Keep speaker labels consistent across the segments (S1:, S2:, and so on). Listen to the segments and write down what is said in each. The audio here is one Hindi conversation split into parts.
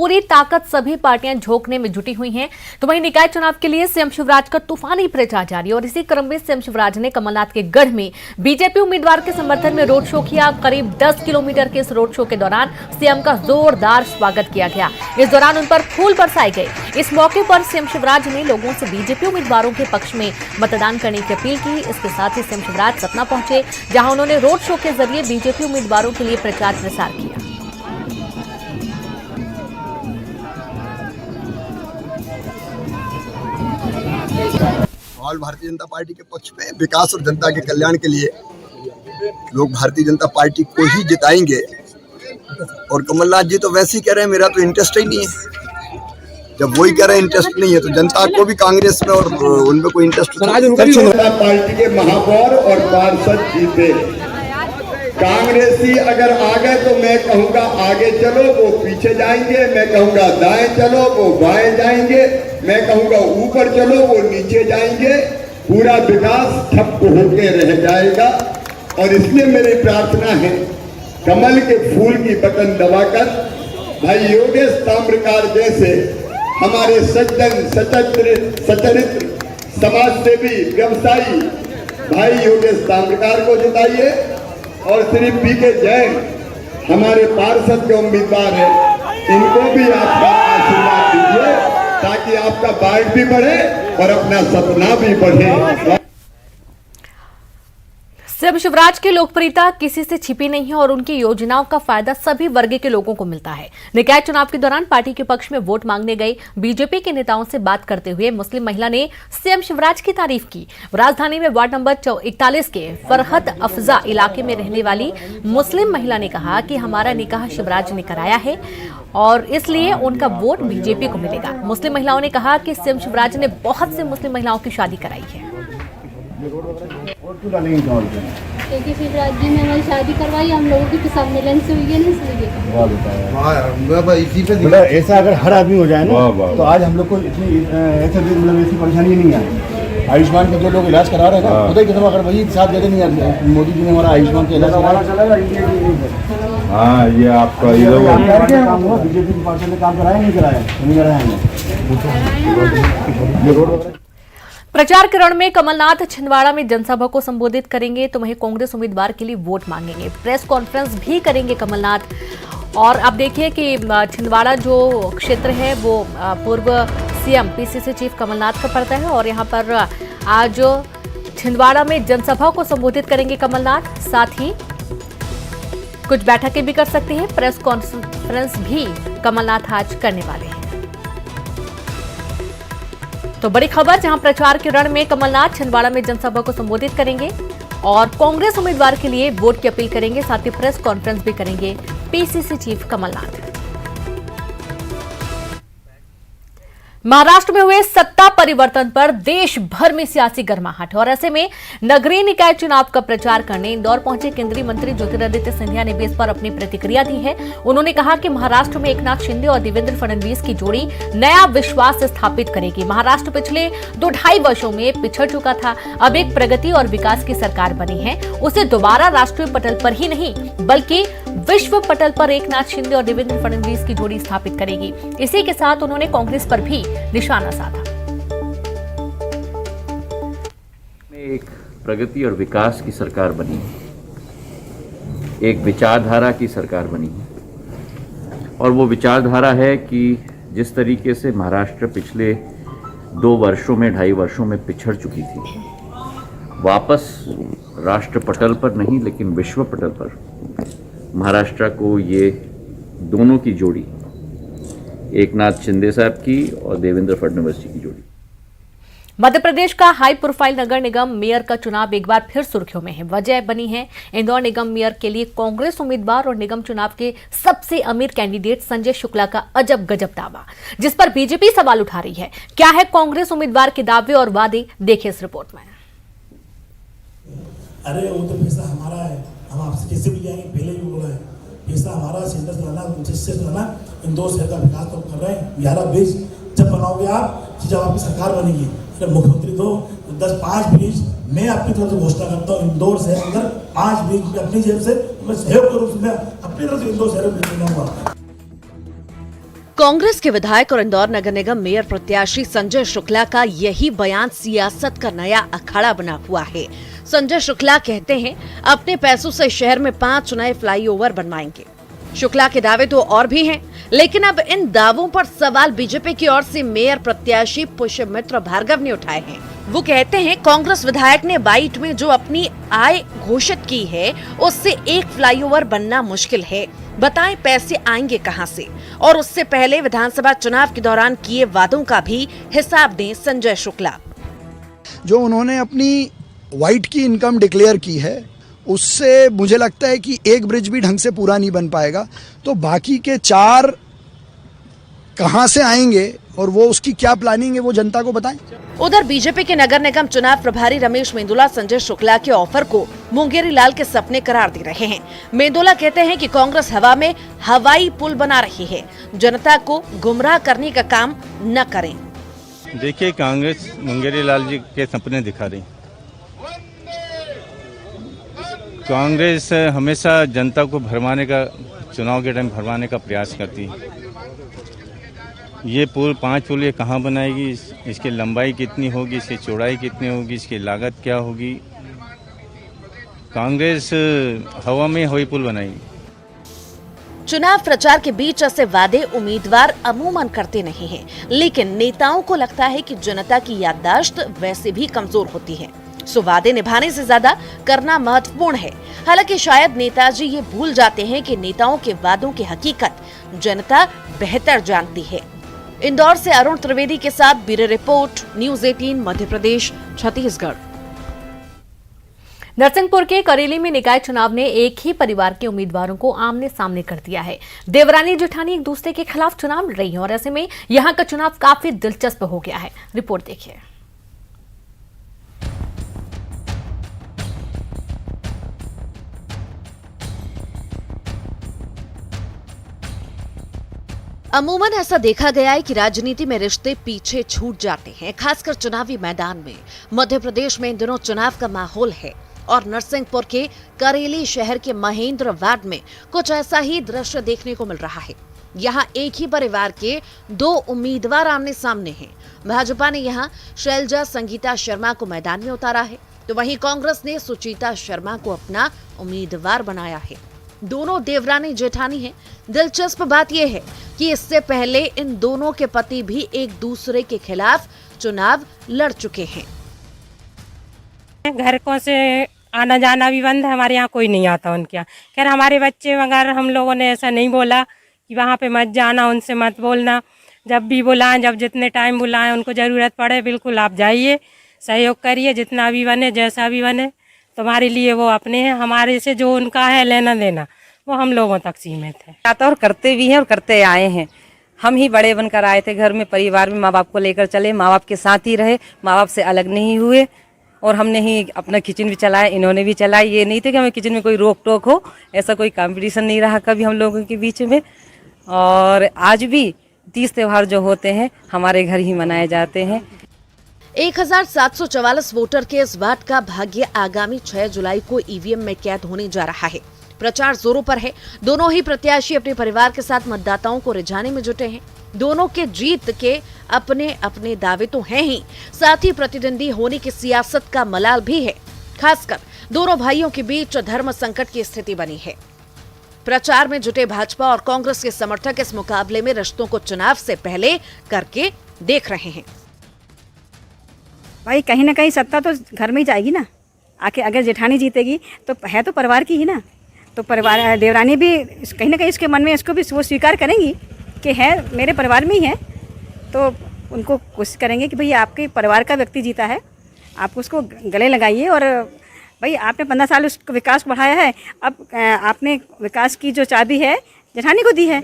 S1: पूरी ताकत सभी पार्टियां झोंकने में जुटी हुई हैं। तो वहीं निकाय चुनाव के लिए सीएम शिवराज का तूफानी प्रचार जारी और इसी क्रम में सीएम शिवराज ने कमलनाथ के गढ़ में बीजेपी उम्मीदवार के समर्थन में रोड शो किया। करीब 10 किलोमीटर के इस रोड शो के दौरान सीएम का जोरदार स्वागत किया गया। इस दौरान उन पर फूल बरसाए गए। इस मौके पर सीएम शिवराज ने लोगों से बीजेपी उम्मीदवारों के पक्ष में मतदान करने की अपील की। इसके साथ ही सीएम शिवराज सतना पहुंचे, जहां उन्होंने रोड शो के जरिए बीजेपी उम्मीदवारों के लिए प्रचार प्रसार किया।
S2: ऑल भारतीय जनता पार्टी के पक्ष में विकास और जनता के कल्याण के लिए लोग भारतीय जनता पार्टी को ही जिताएंगे। और कमलनाथ जी तो वैसे ही कह रहे हैं मेरा तो इंटरेस्ट ही नहीं है। जब वही कह रहे हैं इंटरेस्ट नहीं है तो जनता को भी कांग्रेस में और उनमें कोई इंटरेस्ट
S3: जनता पार्टी के महापौर और पार्षद जीते। कांग्रेसी अगर आ गए तो मैं कहूँगा आगे चलो, वो पीछे जाएंगे। मैं कहूँगा दाएं चलो, वो बाएं जाएंगे। मैं कहूँगा ऊपर चलो, वो नीचे जाएंगे। पूरा विकास ठप होके रह जाएगा। और इसलिए मेरी प्रार्थना है, कमल के फूल की बटन दबाकर भाई योगेश ताम्रकार जैसे हमारे सज्जन सचरित्र समाजसेवी व्यवसायी भाई योगेश ताम्रकार को जिताइए। और श्री पीके जैन हमारे पार्षद के उम्मीदवार हैं, इनको भी आपका आशीर्वाद दीजिए ताकि आपका वार्ड भी बढ़े और अपना सपना भी बढ़े।
S1: सीएम शिवराज की लोकप्रियता किसी से छिपी नहीं है और उनकी योजनाओं का फायदा सभी वर्ग के लोगों को मिलता है। निकाय चुनाव के दौरान पार्टी के पक्ष में वोट मांगने गई बीजेपी के नेताओं से बात करते हुए मुस्लिम महिला ने सीएम शिवराज की तारीफ की। राजधानी में वार्ड नंबर 41 के फरहत अफजा इलाके में रहने वाली मुस्लिम महिला ने कहा कि हमारा निकाह शिवराज ने कराया है और इसलिए उनका वोट बीजेपी को मिलेगा। मुस्लिम महिलाओं ने कहा कि सीएम शिवराज ने बहुत से मुस्लिम महिलाओं की शादी कराई है।
S4: क्योंकि शिवराज जी ने हमारी शादी करवाई, हम लोगों की सम्मेलन से हुई है ना, इसलिए
S5: ऐसा अगर हर आदमी हो जाए ना तो आज हम लोग को इतनी ऐसी परेशानी नहीं आई। आयुष्मान के जो लोग इलाज करा रहे हैं ना, पता ही कितना अगर वही साथ देते नहीं आते। मोदी जी ने हमारा आयुष्मान का इलाज कराया।
S6: हाँ, ये आपका
S5: काम हुआ, बीजेपी की पार्टी ने काम कराया नहीं कराया
S1: प्रचार के रण में कमलनाथ छिंदवाड़ा में जनसभा को संबोधित करेंगे तो वहीं कांग्रेस उम्मीदवार के लिए वोट मांगेंगे। प्रेस कॉन्फ्रेंस भी करेंगे कमलनाथ। और अब देखिए कि छिंदवाड़ा जो क्षेत्र है वो पूर्व सीएम पीसीसी चीफ कमलनाथ का पड़ता है और यहां पर आज छिंदवाड़ा में जनसभा को संबोधित करेंगे कमलनाथ। साथ ही कुछ बैठकें भी कर सकते हैं। प्रेस कॉन्फ्रेंस भी कमलनाथ आज करने वाले हैं। तो बड़ी खबर, जहां प्रचार के रण में कमलनाथ छिंदवाड़ा में जनसभा को संबोधित करेंगे और कांग्रेस उम्मीदवार के लिए वोट की अपील करेंगे। साथ ही प्रेस कॉन्फ्रेंस भी करेंगे पीसीसी चीफ कमलनाथ। महाराष्ट्र में हुए सत्ता परिवर्तन पर देश भर में सियासी गर्माहट और ऐसे में नगरीय निकाय चुनाव का प्रचार करने इंदौर पहुंचे केंद्रीय मंत्री ज्योतिरादित्य सिंधिया ने भी इस पर अपनी प्रतिक्रिया दी है। उन्होंने कहा कि महाराष्ट्र में एकनाथ शिंदे और देवेंद्र फडणवीस की जोड़ी नया विश्वास स्थापित करेगी। महाराष्ट्र पिछले 2-2.5 वर्षों में पिछड़ चुका था, अब एक प्रगति और विकास की सरकार बनी है। उसे दोबारा राष्ट्रीय पटल पर ही नहीं बल्कि विश्व पटल पर एकनाथ शिंदे और देवेंद्र फडणवीस की जोड़ी स्थापित करेगी। इसी के साथ उन्होंने कांग्रेस पर भी निशाना साधा।
S7: एक प्रगति और विकास की सरकार बनी है, एक विचारधारा की सरकार बनी है और वो विचारधारा है कि जिस तरीके से महाराष्ट्र पिछले 2 वर्षों में 2.5 वर्षों में पिछड़ चुकी थी, वापस राष्ट्र पटल पर नहीं लेकिन विश्व पटल पर महाराष्ट्र को ये दोनों की जोड़ी, एकनाथ शिंदे साहब की और देवेंद्र फडणवीस जी की जोड़ी।
S1: मध्य प्रदेश का हाई प्रोफाइल नगर निगम मेयर का चुनाव एक बार फिर सुर्खियों में है। वजह बनी है इंदौर निगम मेयर के लिए कांग्रेस उम्मीदवार और निगम चुनाव के सबसे अमीर कैंडिडेट संजय शुक्ला का अजब गजब दावा, जिस पर बीजेपी सवाल उठा रही है। क्या है कांग्रेस उम्मीदवार के दावे और वादे, देखिए इस रिपोर्ट में।
S8: अरे वो तो पैसा हमारा है, हम आपसे कैसे भी जाएंगे, पहले भी बोला है पैसा हमारा, सेंटर से लाना, जिससे लाना। इंदौर शहर का विकास तो कर रहे हैं। 11 ब्रिज जब बनाओगे आप, जब आपकी सरकार बनेगी, अरे मुख्यमंत्री तो 5 ब्रिज मैं आपकी तरफ से घोषणा करता हूँ। इंदौर शहर अंदर 5 ब्रिज अपनी जेब से मैं सहयोग के रूप में अपनी तरफ से इंदौर शहर में बनाऊंगा।
S9: कांग्रेस के विधायक और इंदौर नगर निगम मेयर प्रत्याशी संजय शुक्ला का यही बयान सियासत का नया अखाड़ा बना हुआ है। संजय शुक्ला कहते हैं अपने पैसों से शहर में 5 नए फ्लाईओवर बनवाएंगे। शुक्ला के दावे तो और भी हैं, लेकिन अब इन दावों पर सवाल बीजेपी की ओर से मेयर प्रत्याशी पुष्यमित्र भार्गव ने उठाए हैं। वो कहते हैं कांग्रेस विधायक ने बाइट में जो अपनी आय घोषित की है उससे एक फ्लाईओवर बनना मुश्किल है। बताएं पैसे आएंगे कहां से, और उससे पहले विधानसभा चुनाव के दौरान किए वादों का भी हिसाब दें संजय शुक्ला।
S10: जो उन्होंने अपनी वाइट की इनकम डिक्लेयर की है उससे मुझे लगता है कि एक ब्रिज भी ढंग से पूरा नहीं बन पाएगा, तो बाकी के 4 कहां से आएंगे और वो उसकी क्या प्लानिंग है वो जनता को बताएं।
S9: उधर बीजेपी के नगर निगम चुनाव प्रभारी रमेश मेंदोला संजय शुक्ला के ऑफर को मुंगेरी लाल के सपने करार दे रहे हैं। मेंदोला कहते हैं कि कांग्रेस हवा में हवाई पुल बना रही है, जनता को गुमराह करने का काम न करें।
S6: देखिए, कांग्रेस मुंगेरी लाल जी के सपने दिखा रही। कांग्रेस हमेशा जनता को भरमाने का, चुनाव के टाइम भरमाने का प्रयास करती है। ये पुल 5 पुल ये कहाँ बनाएगी, इसकी लंबाई कितनी होगी, इसकी चौड़ाई कितनी होगी, इसकी लागत क्या होगी। कांग्रेस हवा में हवाई पुल बनाएगी।
S9: चुनाव प्रचार के बीच ऐसे वादे उम्मीदवार अमूमन करते नहीं हैं, लेकिन नेताओं को लगता है कि जनता की याददाश्त वैसे भी कमजोर होती है, सो वादे निभाने से ज्यादा करना महत्वपूर्ण है। हालांकि शायद नेताजी ये भूल जाते हैं कि नेताओं के वादों की हकीकत जनता बेहतर जानती है। इंदौर से अरुण त्रिवेदी के साथ bureau report, news 18 Madhya Pradesh, Chhattisgarh.
S1: Narsinghpur के करेली में निकाय चुनाव ने एक ही परिवार के उम्मीदवारों को आमने सामने कर दिया है। देवरानी जेठानी एक दूसरे के खिलाफ चुनाव लड़ रही हैं और ऐसे में यहां का चुनाव काफी दिलचस्प हो गया है। रिपोर्ट देखिए।
S9: अमूमन ऐसा देखा गया है कि राजनीति में रिश्ते पीछे छूट जाते हैं, खासकर चुनावी मैदान में। मध्य प्रदेश में इन दिनों चुनाव का माहौल है और नरसिंहपुर के करेली शहर के महेंद्र वार्ड में कुछ ऐसा ही दृश्य देखने को मिल रहा है। यहाँ एक ही परिवार के 2 उम्मीदवार आमने सामने हैं। भाजपा ने यहाँ शैलजा संगीता शर्मा को मैदान में उतारा है, तो वहीं कांग्रेस ने सुचिता शर्मा को अपना उम्मीदवार बनाया है। दोनों देवरानी जेठानी हैं। दिलचस्प बात यह है कि इससे पहले इन दोनों के पति भी एक दूसरे के खिलाफ चुनाव लड़ चुके हैं।
S11: घर को से आना जाना भी बंद है, हमारे यहाँ कोई नहीं आता उनके यहाँ। खैर हमारे बच्चे वगैरह हम लोगों ने ऐसा नहीं बोला कि वहाँ पे मत जाना, उनसे मत बोलना। जब भी बुलाएं, जब जितने टाइम बुलाएं, उनको ज़रूरत पड़े बिल्कुल आप जाइए, सहयोग करिए, जितना भी बने जैसा भी बने, तुम्हारे लिए वो अपने हैं। हमारे से जो उनका है लेना देना वो हम लोगों तक सीमित है।
S12: और करते भी हैं और करते आए हैं। हम ही बड़े बनकर आए थे घर में, परिवार में माँ बाप को लेकर चले, माँ बाप के साथ ही रहे, माँ बाप से अलग नहीं हुए और हमने ही अपना किचन भी चलाया, इन्होंने भी चलाया। ये नहीं थे कि हमें किचन में कोई रोक टोक हो, ऐसा कोई कंपटीशन नहीं रहा कभी हम लोगों के बीच में। और आज भी 30 त्योहार जो होते हैं हमारे घर ही मनाए जाते हैं।
S9: 1744 वोटर के इस वार्ड का भाग्य आगामी 6 जुलाई को ईवीएम में कैद होने जा रहा है। प्रचार जोरों पर है। दोनों ही प्रत्याशी अपने परिवार के साथ मतदाताओं को रिझाने में जुटे हैं। दोनों के जीत के अपने अपने दावे तो हैं ही, साथ ही प्रतिद्वंदी होने की सियासत का मलाल भी है। खासकर दोनों भाइयों के बीच धर्म संकट की स्थिति बनी है। प्रचार में जुटे भाजपा और कांग्रेस के समर्थक इस मुकाबले में रिश्तों को चुनाव से पहले करके देख रहे हैं।
S13: भाई कहीं ना कहीं सत्ता तो घर में ही जाएगी ना। आके अगर जेठानी जीतेगी तो है तो परिवार की ही ना, तो परिवार देवरानी भी कहीं ना कहीं इसके मन में इसको भी वो स्वीकार करेंगी कि है मेरे परिवार में ही है, तो उनको कोशिश करेंगे कि भाई आपके परिवार का व्यक्ति जीता है, आप उसको गले लगाइए। और भाई आपने 15 साल उसको विकास बढ़ाया है, अब आपने विकास की जो चाबी है जेठानी को दी है,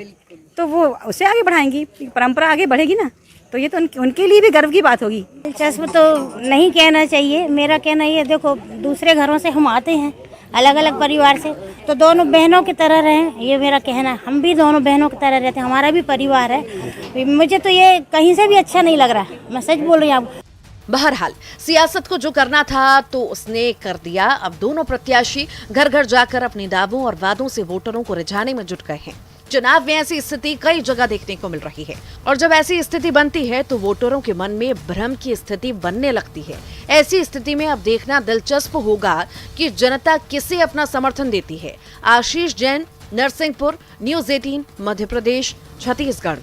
S13: तो वो उसे आगे बढ़ाएंगी, परंपरा आगे बढ़ेगी ना। तो ये तो उनके लिए भी गर्व की बात होगी।
S14: दिलचस्प तो नहीं कहना चाहिए। मेरा कहना ये, देखो दूसरे घरों से हम आते हैं, अलग अलग परिवार से, तो दोनों बहनों की तरह रहें, ये मेरा कहना है। हम भी दोनों बहनों की तरह रहते हैं, हमारा भी परिवार है। मुझे तो ये कहीं से भी अच्छा नहीं लग रहा, मैं सच बोल रही हूँ।
S9: बहरहाल सियासत को जो करना था तो उसने कर दिया। अब दोनों प्रत्याशी घर घर जाकर अपने दावों और वादों से वोटरों को रिझाने में जुट गए हैं। चुनाव में ऐसी स्थिति कई जगह देखने को मिल रही है और जब ऐसी स्थिति बनती है तो वोटरों के मन में भ्रम की स्थिति बनने लगती है। ऐसी स्थिति में अब देखना दिलचस्प होगा कि जनता किसे अपना समर्थन देती है। आशीष जैन, नरसिंहपुर, न्यूज़ 18, मध्य प्रदेश, छत्तीसगढ़।